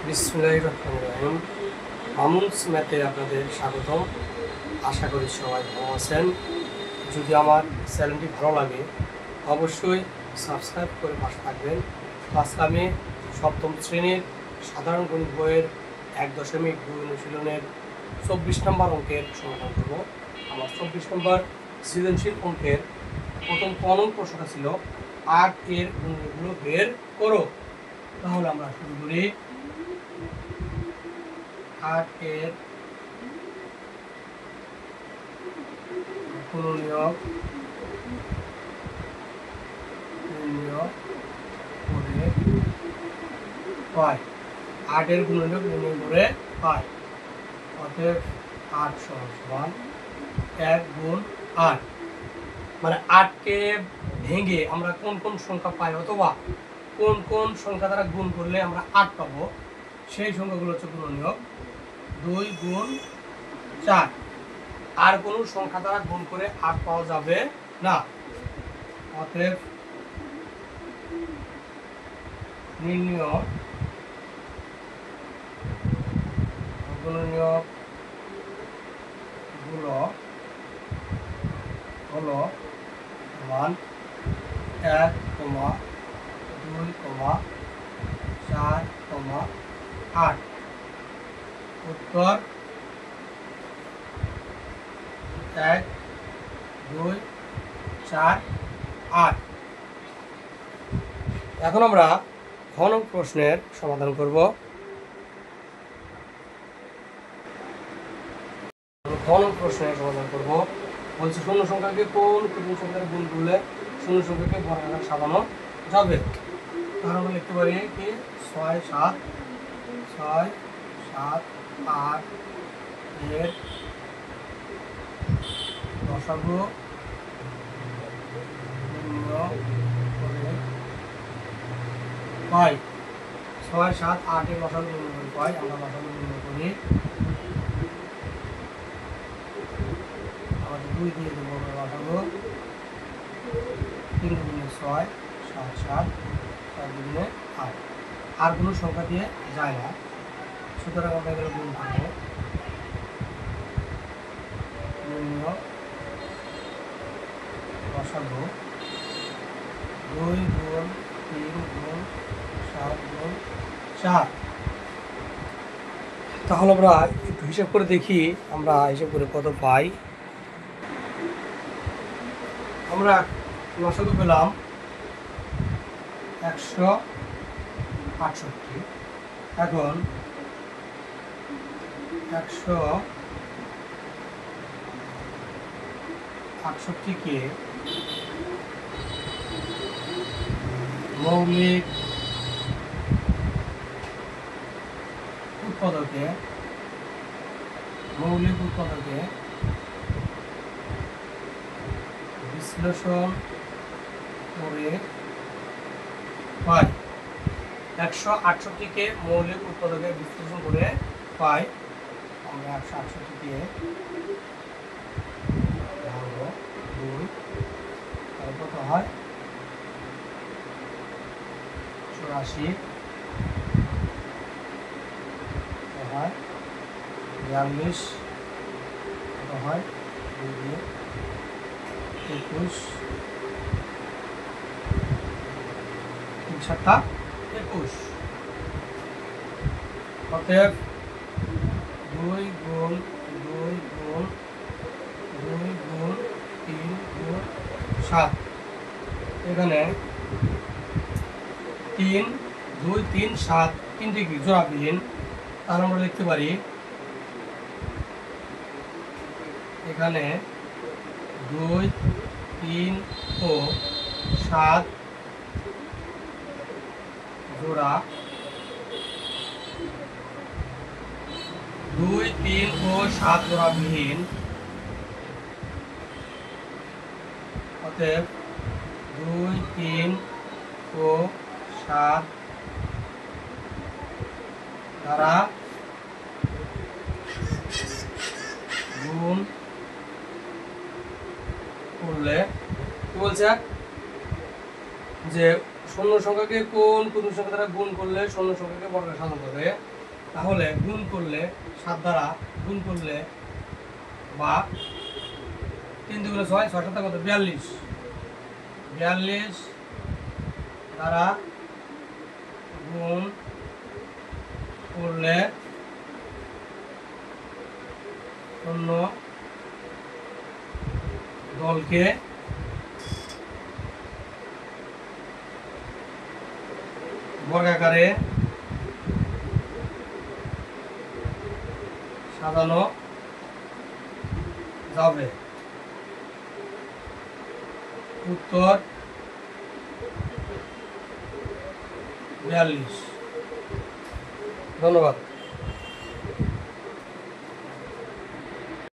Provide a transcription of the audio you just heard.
বিসমিল্লাহির রহমানির রহিম। মামুনস ম্যাথে আপনাদের স্বাগতম। আশা করি সবাই ভালো আছেন। যদি আমার চ্যানেলটি ভালো লাগে অবশ্যই সাবস্ক্রাইব করে পাশে থাকবেন। আজকে আমি সপ্তম শ্রেণীর সাধারণ গণিত বইয়ের 1.2 অনুশীলনের 24 নম্বর অঙ্কের সমাধান করব। আমার 24 নম্বর সৃজনশীল অঙ্কের প্রথম ক নং প্রশ্নটা ছিল 8 এর গুণগুলো বের করো। তাহলে আমরা শুরু করি। 8 এর গুণনীয় করে পাই। 8 এর গুণনীয় নির্ণয় করে পাই। অতএব 8 সমান 1 গুণ 8। মানে 8কে ভেঙে আমরা কোন কোন সংখ্যা পাই অথবা কোন কোন সংখ্যা দ্বারা গুণ করলে আমরা 8 পাবো সেই সংখ্যাগুলো হচ্ছে গুণনীয়। 2 গুণ 4। আর কোন সংখ্যা দ্বারা গুণ করে 8 পাওয়া যাবে না। অতএব নির্ণয় গুণনীয় গুলো হলো সমান 1, 2, 4, 8। উত্তর 1, 2, 4, 8। এখন আমরা খ নং প্রশ্নের সমাধান করব। বলছে শূন্য সংখ্যাকে কোন কৃত্রিম সংখ্যার গুণ করলে শূন্য সংখ্যাকে বর্গাকার সাজানো যাবে। তাহলে আমরা লিখতে পারি কি 6, 7, 8 এর লসাগু নির্ণয় করে পাই। 6, 7, 8 এর লসাগু নির্ণয় করে পাই। আমরা লসাগু নির্ণয় করি। আমাদের 2 দিয়ে দেবো লসাগু। 3 গুণে 6, 7, 7, 4 গুণে 8। আর কোনো সংখ্যা দিয়ে যায় না, সুতরাং আমরা এগুলো গুণ করবো। নির্ণয় লসাগু 2 গুণ 3 গুণ 7 গুণ 4। তাহলে আমরা একটু হিসাব করে দেখি, আমরা হিসাব করে কত পাই। আমরা লসাগু পেলাম 168। এখন 168কে মৌলিক উৎপাদকে বিশ্লেষণ করে পাই। 168কে মৌলিক উৎপাদকে বিশ্লেষণ করে পাই। আমরা 168কে ভাঙবো 2, তাহলে কত হয় 84, হয় 42, কত হয় 2 দিয়ে 21, 3 7 21। অতএব 2 গুণ 2 গুণ 2 গুণ 3 গুণ 7। এখানে 3, 2, 3, 7 তিনটি কি জোড়াবিহীন। তাহলে আমরা লিখতে পারি এখানে 2, 3 ও 7 জোড়া। 2, 3 ও 7 জোড়াবিহীন। অতএব 2, 3 ও 7 দ্বারা গুণ করলে কি বলছে যে শূন্য সংখ্যাকে কোন পূর্ণ সংখ্যা দ্বারা গুণ করলে শূন্য সংখ্যাকে বর্গে সাজানো হবে? তাহলে গুণ করলে 7 দ্বারা গুণ করলে বা 3 দুগুণে 6, 6 সাথে কত? 42। 42 দ্বারা গুণ করলে শূন্য দলকে বর্গাকারে সাজানো যাবে। উত্তর 42। ধন্যবাদ।